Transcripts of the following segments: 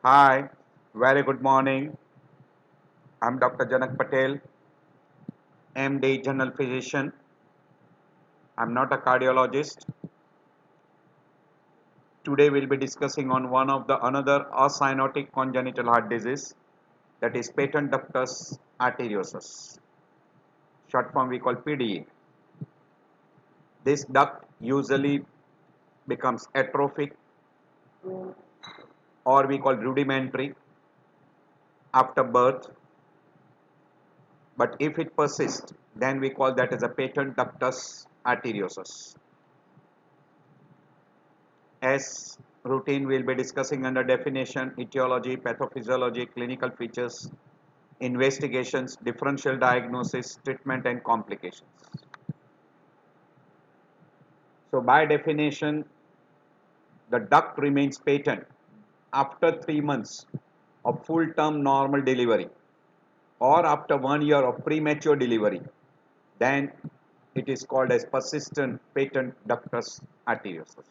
Hi, very good morning. I'm Dr. Janak Patel, MD, General Physician. I'm not a cardiologist. Today we'll be discussing on one of the another acyanotic congenital heart disease, that is patent ductus arteriosus. Short form we call PDA. This duct usually becomes atrophic or we call rudimentary after birth, but if it persists, then we call that as a patent ductus arteriosus. As routine, we'll be discussing under definition, etiology, pathophysiology, clinical features, investigations, differential diagnosis, treatment and complications. So by definition, the duct remains patent after 3 months of full term normal delivery or after 1 year of premature delivery. Then it is called as persistent patent ductus arteriosus.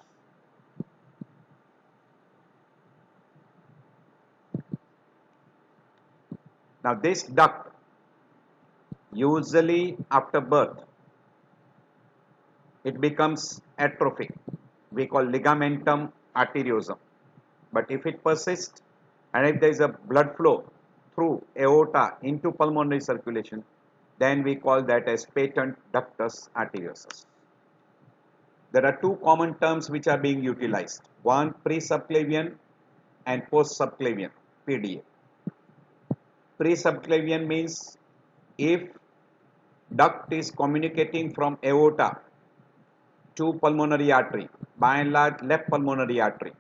Now this duct usually after birth it becomes atrophic. We call ligamentum arteriosum. But if it persists and if there is a blood flow through aorta into pulmonary circulation, then we call that as patent ductus arteriosus. There are two common terms which are being utilized. One, pre-subclavian and post-subclavian, PDA. Pre-subclavian means if duct is communicating from aorta to pulmonary artery, by and large left pulmonary artery,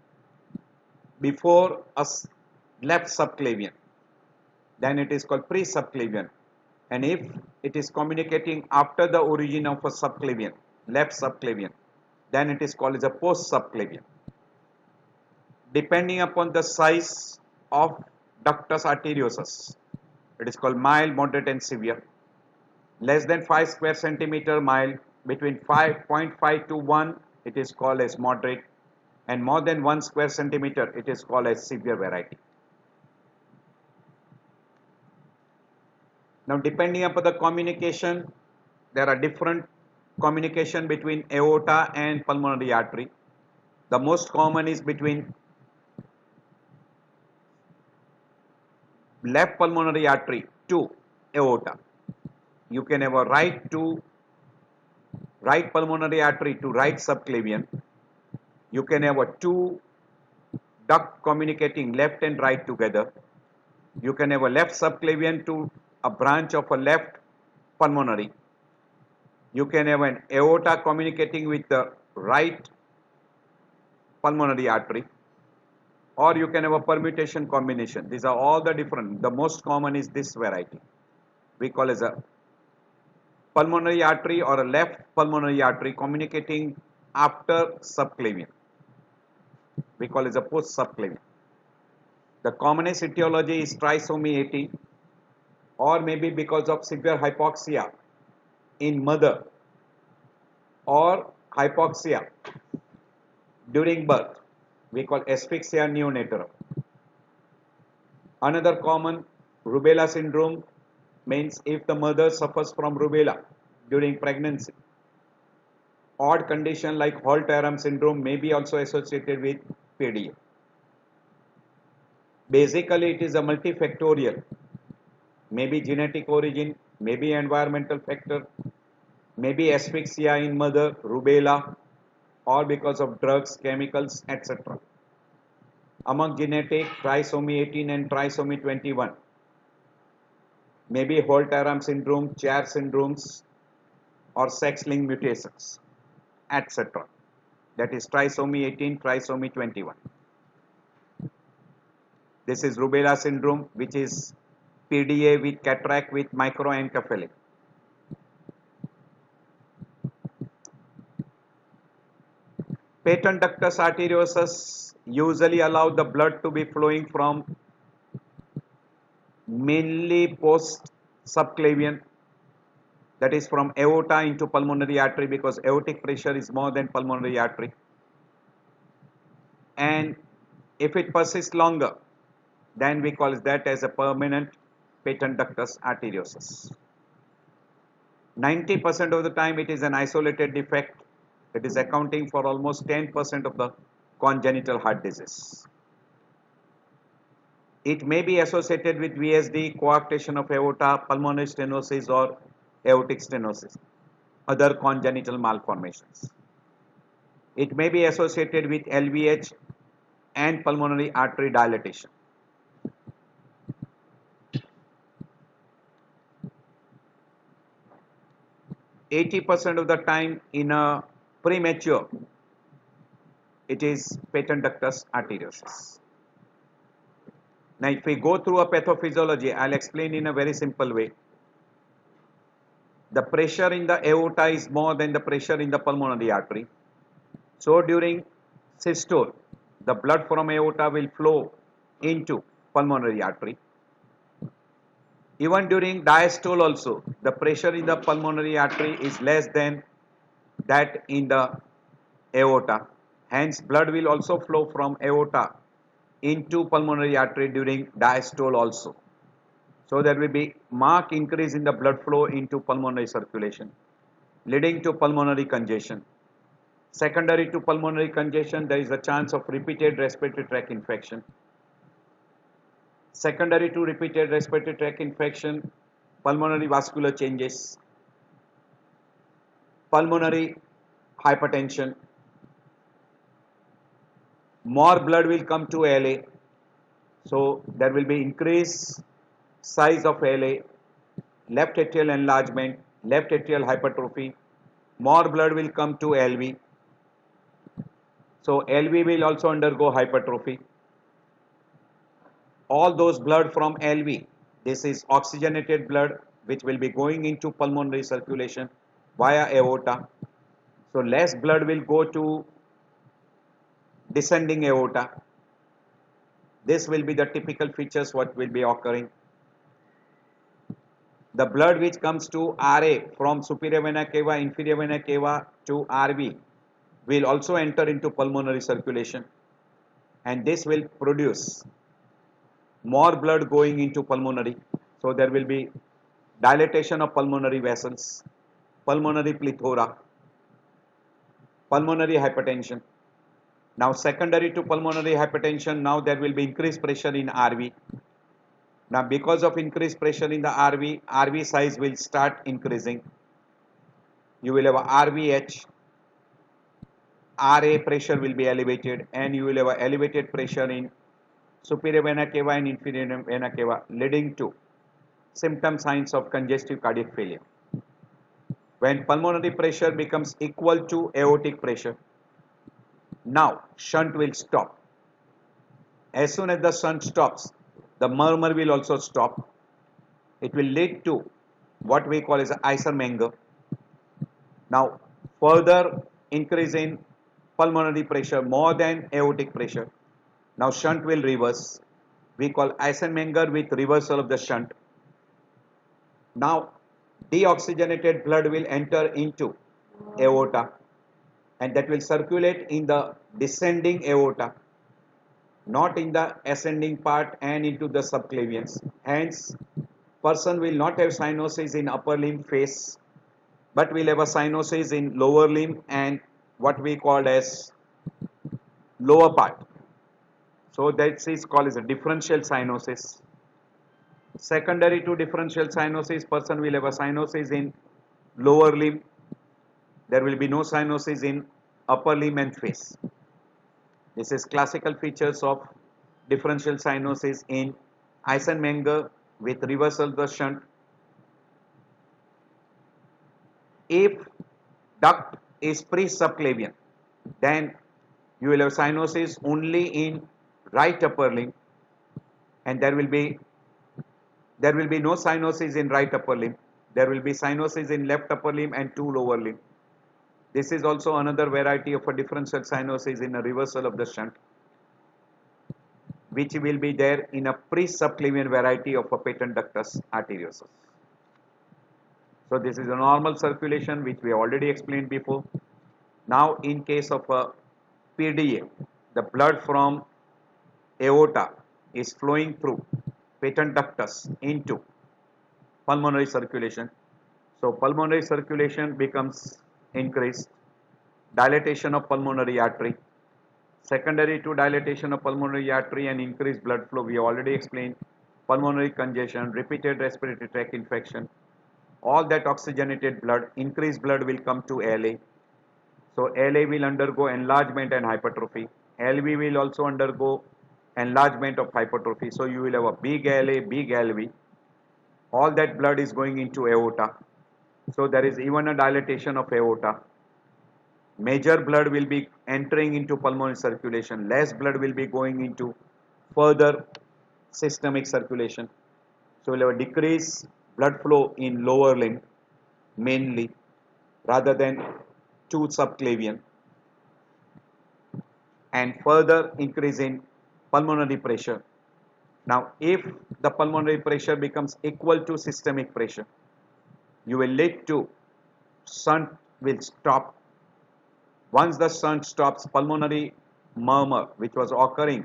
before a left subclavian, then it is called pre-subclavian. And if it is communicating after the origin of a subclavian, left subclavian, then it is called as a post-subclavian. Depending upon the size of ductus arteriosus, it is called mild, moderate and severe. Less than 5 square centimeter mild, between 5.5 to 1 it is called as moderate, and more than 1 square centimeter it is called as severe variety. Now depending upon the communication, there are different communication between aorta and pulmonary artery. The most common is between left pulmonary artery to aorta. You can have a right pulmonary artery to right subclavian. You can have a two duct communicating left and right together. You can have a left subclavian to a branch of a left pulmonary. You can have an aorta communicating with the right pulmonary artery, or you can have a permutation combination. These are all the different. The most common is this variety. We call as a pulmonary artery or a left pulmonary artery communicating after subclavian. We call as a post subclavian. The commonest etiology is trisomy 18, or maybe because of severe hypoxia in mother or hypoxia during birth. We call asphyxia neonatal. Another common rubella syndrome means if the mother suffers from rubella during pregnancy. Odd condition like Holt-Oram syndrome may be also associated with PDA. Basically, it is a multifactorial, maybe genetic origin, maybe environmental factor, maybe asphyxia in mother, rubella, or because of drugs, chemicals, etc. Among genetic, trisomy 18 and trisomy 21, maybe Holt-Oram syndrome, Chair syndromes, or sex-linked mutations, etc. That is trisomy 18, trisomy 21. This is rubella syndrome, which is PDA with cataract with microencephaly. Patent ductus arteriosus usually allow the blood to be flowing from mainly post subclavian, that is from aorta into pulmonary artery, because aortic pressure is more than pulmonary artery. And if it persists longer, then we call that as a permanent patent ductus arteriosus. 90% of the time it is an isolated defect. It is accounting for almost 10% of the congenital heart disease. It may be associated with VSD, coarctation of aorta, pulmonary stenosis or aortic stenosis, other congenital malformations. It may be associated with LVH and pulmonary artery dilatation. %80 of the time in a premature, it is patent ductus arteriosus. Now, if we go through a pathophysiology, I'll explain in a very simple way. The pressure in the aorta is more than the pressure in the pulmonary artery. So, during systole, the blood from aorta will flow into pulmonary artery. Even during diastole also, the pressure in the pulmonary artery is less than that in the aorta. Hence, blood will also flow from aorta into pulmonary artery during diastole also. So, there will be marked increase in the blood flow into pulmonary circulation, leading to pulmonary congestion. Secondary to pulmonary congestion, there is a chance of repeated respiratory tract infection. Secondary to repeated respiratory tract infection, pulmonary vascular changes, pulmonary hypertension, more blood will come to LA, so there will be increased size of LA, left atrial enlargement, left atrial hypertrophy, more blood will come to LV, so LV will also undergo hypertrophy. All those blood from LV, this is oxygenated blood which will be going into pulmonary circulation via aorta. So less blood will go to descending aorta. This will be the typical features what will be occurring. The blood which comes to RA from superior vena cava, inferior vena cava to RV will also enter into pulmonary circulation, and this will produce more blood going into pulmonary. So there will be dilatation of pulmonary vessels, pulmonary plethora, pulmonary hypertension. Now secondary to pulmonary hypertension, now there will be increased pressure in RV. Now because of increased pressure in the RV size will start increasing. You will have a RVH, RA pressure will be elevated, and you will have a elevated pressure in superior vena cava and inferior vena cava, leading to symptom signs of congestive cardiac failure. When pulmonary pressure becomes equal to aortic pressure, now shunt will stop. As soon as the shunt stops, the murmur will also stop. It will lead to what we call as Eisenmenger. Now further increase in pulmonary pressure more than aortic pressure. Now shunt will reverse. We call Eisenmenger with reversal of the shunt. Now deoxygenated blood will enter into aorta, and that will circulate in the descending aorta, not in the ascending part and into the subclavians. Hence, person will not have cyanosis in upper limb face, but will have a cyanosis in lower limb and what we call as lower part. So that is called as a differential cyanosis. Secondary to differential cyanosis, person will have a cyanosis in lower limb. There will be no cyanosis in upper limb and face. This is classical features of differential cyanosis in Eisenmenger with reversal of the shunt. If duct is pre-subclavian, then you will have cyanosis only in right upper limb, and there will be no cyanosis in right upper limb. There will be cyanosis in left upper limb and two lower limb. This is also another variety of a differential cyanosis in a reversal of the shunt, which will be there in a pre-subclavian variety of a patent ductus arteriosus. So this is a normal circulation which we already explained before. Now in case of a PDA, the blood from aorta is flowing through patent ductus into pulmonary circulation. So pulmonary circulation becomes increased, dilatation of pulmonary artery. Secondary to dilatation of pulmonary artery and increased blood flow, we already explained pulmonary congestion, repeated respiratory tract infection, all that oxygenated blood, increased blood will come to ALA. So ALA will undergo enlargement and hypertrophy. LV will also undergo enlargement of hypertrophy. So you will have a big ALA, big LV. All that blood is going into aorta. So there is even a dilatation of aorta. Major blood will be entering into pulmonary circulation. Less blood will be going into further systemic circulation. So we'll have a decreased blood flow in lower limb mainly rather than to subclavian, and further increase in pulmonary pressure. Now if the pulmonary pressure becomes equal to systemic pressure, you will lead to shunt will stop. Once the shunt stops, pulmonary murmur which was occurring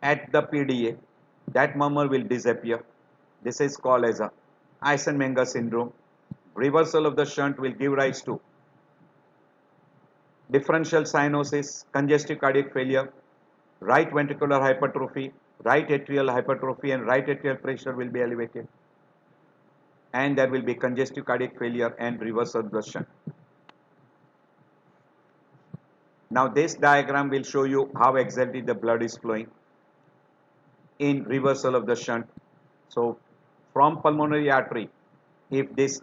at the PDA, that murmur will disappear. This is called as a Eisenmenger syndrome. Reversal of the shunt will give rise to differential cyanosis, congestive cardiac failure, right ventricular hypertrophy, right atrial hypertrophy, and right atrial pressure will be elevated. And there will be congestive cardiac failure and reversal of the shunt. Now this diagram will show you how exactly the blood is flowing in reversal of the shunt. So from pulmonary artery, if this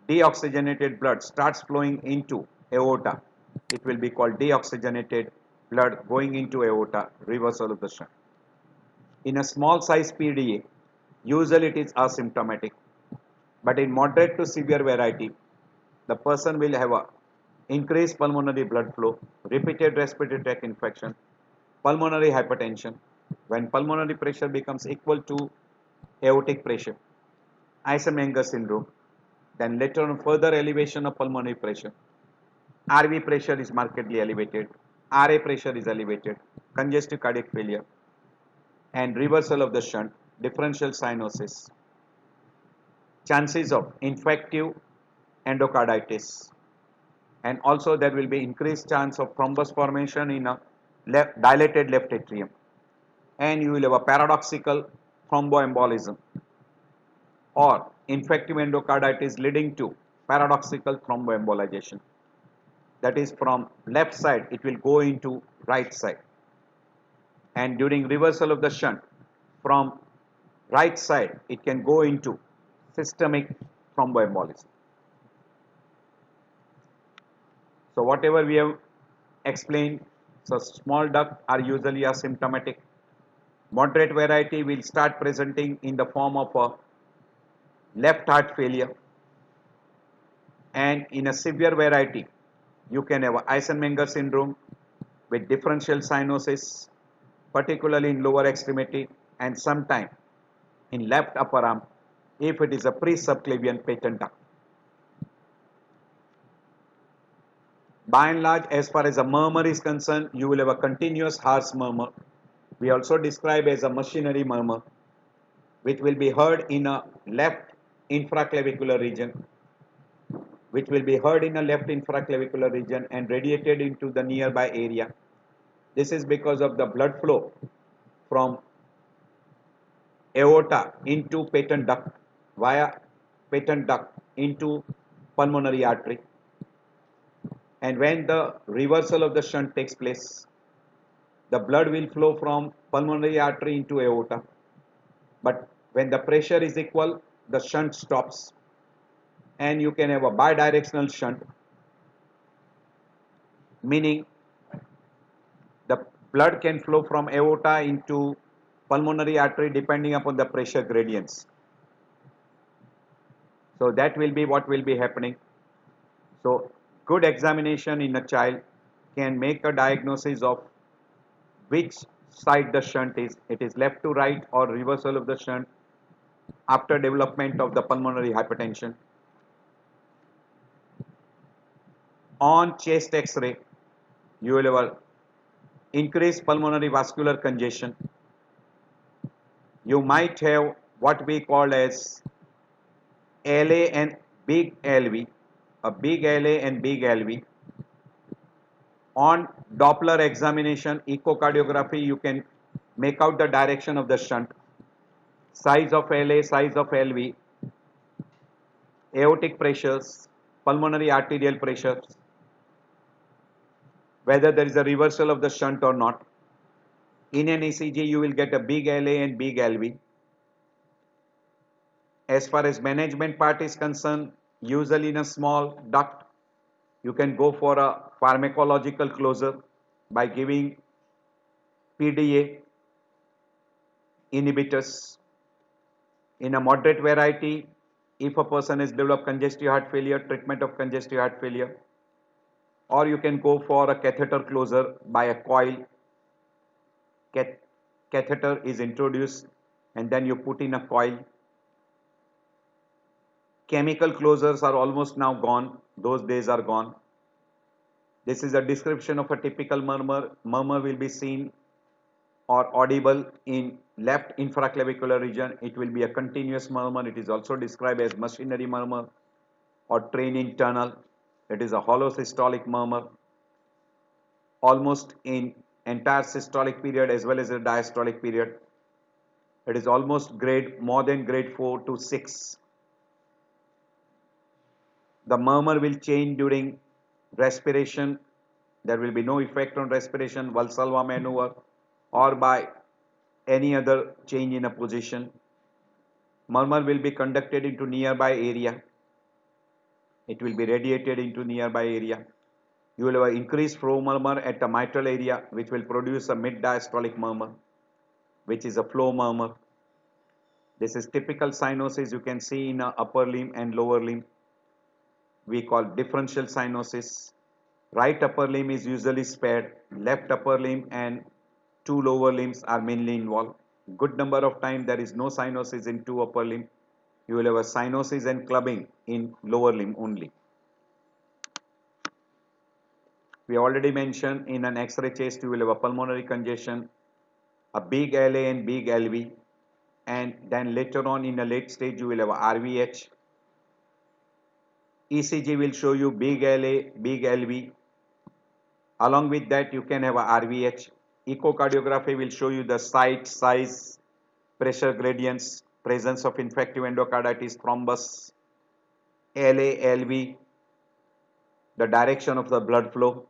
deoxygenated blood starts flowing into aorta, it will be called deoxygenated blood going into aorta, reversal of the shunt. In a small size PDA, usually it is asymptomatic, but in moderate to severe variety, the person will have a increased pulmonary blood flow, repeated respiratory tract infection, pulmonary hypertension. When pulmonary pressure becomes equal to aortic pressure, Eisenmenger syndrome, then later on further elevation of pulmonary pressure. RV pressure is markedly elevated, RA pressure is elevated, congestive cardiac failure, and reversal of the shunt, differential cyanosis. Chances of infective endocarditis, and also there will be increased chance of thrombus formation in a dilated left atrium, and you will have a paradoxical thromboembolism or infective endocarditis leading to paradoxical thromboembolization. That is, from left side it will go into right side, and during reversal of the shunt from right side it can go into systemic thromboembolism. So whatever we have explained, so small duct are usually asymptomatic. Moderate variety will start presenting in the form of a left heart failure, and in a severe variety you can have Eisenmenger syndrome with differential cyanosis, particularly in lower extremity and sometime in left upper arm if it is a pre-subclavian patent duct. By and large, as far as a murmur is concerned, you will have a continuous harsh murmur. We also describe as a machinery murmur, which will be heard in a left infraclavicular region, and radiated into the nearby area. This is because of the blood flow from aorta into patent duct via patent duct into pulmonary artery. And when the reversal of the shunt takes place, the blood will flow from pulmonary artery into aorta. But when the pressure is equal, the shunt stops, and you can have a bidirectional shunt, meaning the blood can flow from aorta into pulmonary artery depending upon the pressure gradients. So that will be what will be happening. So good examination in a child can make a diagnosis of which side the shunt is. It is left to right or reversal of the shunt after development of the pulmonary hypertension. On chest X-ray, you will have increased pulmonary vascular congestion, you might have what we call as LA and big LV, a big LA and big LV. On Doppler examination, echocardiography, you can make out the direction of the shunt, size of LA, size of LV, aortic pressures, pulmonary arterial pressures, whether there is a reversal of the shunt or not. In an ECG, you will get a big LA and big LV. As far as management part is concerned, usually in a small duct, you can go for a pharmacological closure by giving PDA inhibitors. In a moderate variety, if a person has developed congestive heart failure, treatment of congestive heart failure, or you can go for a catheter closure by a coil. Catheter is introduced and then you put in a coil. Chemical closures are almost now gone. Those days are gone. This is a description of a typical murmur. Murmur will be seen or audible in left infraclavicular region. It will be a continuous murmur. It is also described as machinery murmur or train in tunnel. It is a hollow systolic murmur. Almost in entire systolic period as well as the diastolic period. It is almost more than grade 4 to 6. The murmur will change during respiration. There will be no effect on respiration, Valsalva maneuver, or by any other change in a position. Murmur will be conducted into nearby area. It will be radiated into nearby area. You will have an increased flow murmur at the mitral area, which will produce a mid-diastolic murmur, which is a flow murmur. This is typical cyanosis you can see in upper limb and lower limb. We call differential cyanosis. Right upper limb is usually spared. Left upper limb and two lower limbs are mainly involved. Good number of times there is no cyanosis in two upper limb. You will have a cyanosis and clubbing in lower limb only. We already mentioned in an X-ray chest you will have a pulmonary congestion, a big LA and big LV, and then later on in a late stage you will have a RVH. ECG will show you big LA, big LV. Along with that you can have a RVH. Echocardiography will show you the site, size, pressure gradients, presence of infective endocarditis, thrombus, LA, LV, the direction of the blood flow,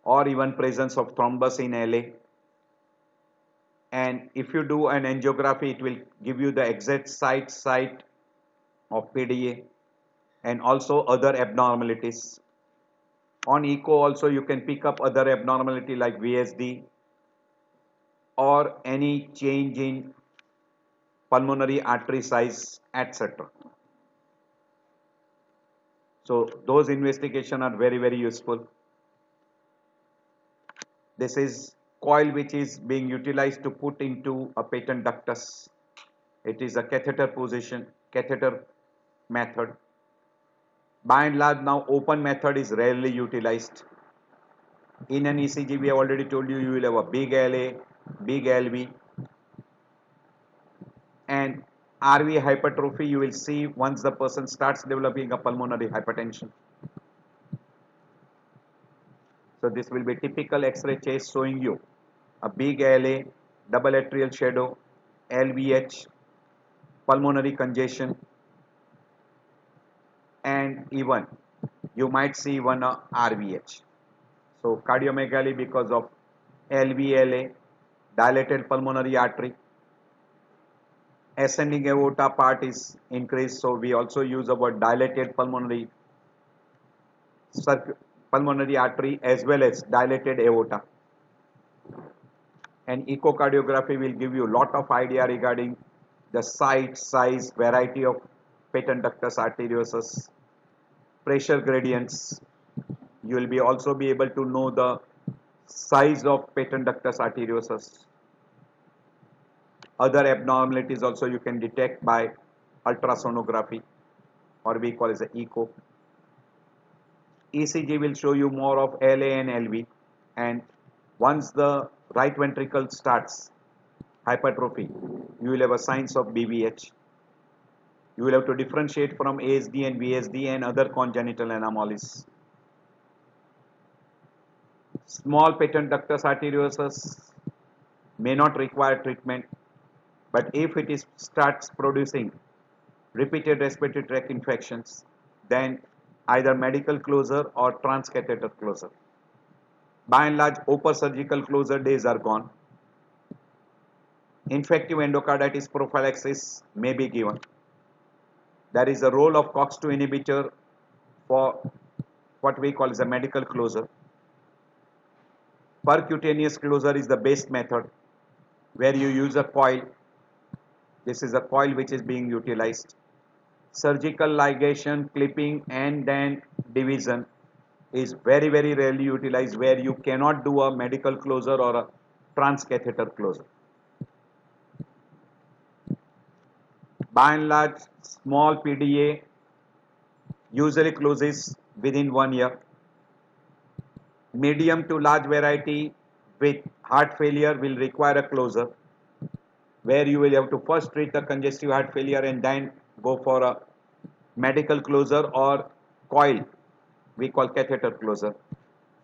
or even presence of thrombus in LA. And if you do an angiography, it will give you the exact site of PDA and also other abnormalities. On echo also you can pick up other abnormality like VSD or any change in pulmonary artery size, etc. So those investigations are very useful. This is coil which is being utilized to put into a patent ductus. It is a catheter position, catheter method. By and large now open method is rarely utilized. In an ECG we have already told you, you will have a big LA, big LV, and RV hypertrophy you will see once the person starts developing a pulmonary hypertension. So this will be typical X-ray chest showing you a big LA, double atrial shadow, LVH, pulmonary congestion, and even you might see one RVH. So cardiomegaly because of LVLA, dilated pulmonary artery. Ascending aorta part is increased, so we also use about dilated pulmonary artery as well as dilated aorta. And echocardiography will give you a lot of idea regarding the site, size, variety of patent ductus arteriosus, pressure gradients. You will also be able to know the size of patent ductus arteriosus. Other abnormalities also you can detect by ultrasonography, or we call it as echo. ECG will show you more of LA and LV, and once the right ventricle starts hypertrophy, you will have a signs of BVH. You will have to differentiate from ASD and VSD and other congenital anomalies. Small patent ductus arteriosus may not require treatment, but if it starts producing repeated respiratory tract infections, then either medical closure or transcatheter closure. By and large, open surgical closure days are gone. Infective endocarditis prophylaxis may be given. There is a role of COX-2 inhibitor for what we call as a medical closure. Percutaneous closure is the best method where you use a coil. This is a coil which is being utilized. Surgical ligation, clipping and then division is very rarely utilized, where you cannot do a medical closure or a transcatheter closure. By and large, small PDA usually closes within 1 year. Medium to large variety with heart failure will require a closure, where you will have to first treat the congestive heart failure and then go for a medical closure or coil, we call catheter closure.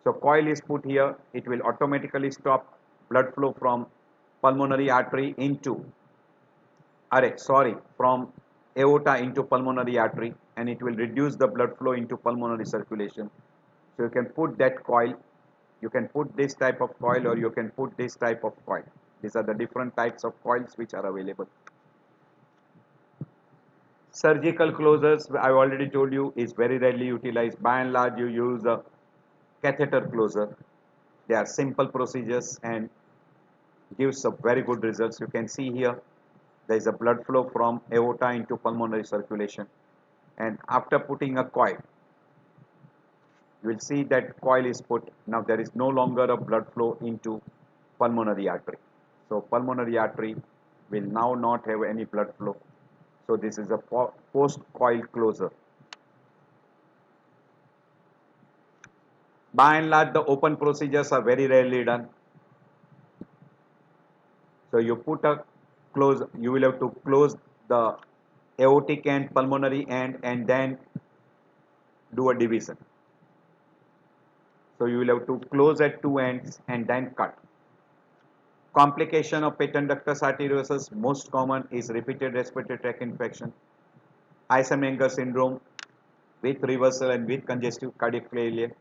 So coil is put here, it will automatically stop blood flow from pulmonary artery into, from aorta into pulmonary artery, and it will reduce the blood flow into pulmonary circulation. So you can put that coil, you can put this type of coil or you can put this type of coil. These are the different types of coils which are available. Surgical closures, I've already told you, is very rarely utilized. By and large, you use a catheter closure. They are simple procedures and gives some very good results. You can see here, there is a blood flow from aorta into pulmonary circulation. And after putting a coil, you will see that coil is put. Now there is no longer a blood flow into pulmonary artery. So pulmonary artery will now not have any blood flow. So this is a post-coil closure. By and large, the open procedures are very rarely done. So you put a close, you will have to close the aortic and pulmonary end and then do a division. So you will have to close at two ends and then cut. Complication of patent ductus arteriosus, most common is repeated respiratory tract infection, Eisenmenger syndrome with reversal and with congestive cardiac failure,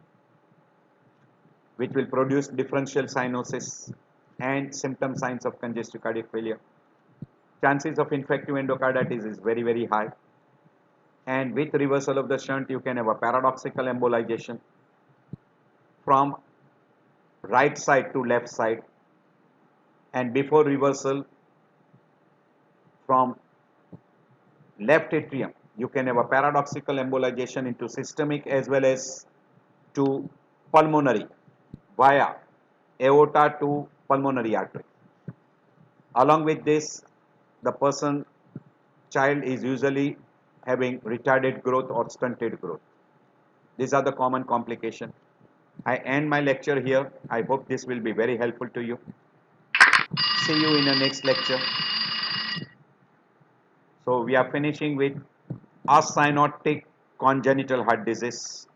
which will produce differential cyanosis and symptom signs of congestive cardiac failure. Chances of infective endocarditis is very high, and with reversal of the shunt you can have a paradoxical embolization from right side to left side, and before reversal from left atrium you can have a paradoxical embolization into systemic as well as to pulmonary via aorta to pulmonary artery. Along with this, the child is usually having retarded growth or stunted growth. These are the common complications. I end my lecture here. I hope this will be very helpful to you. See you in the next lecture. So we are finishing with acyanotic congenital heart disease.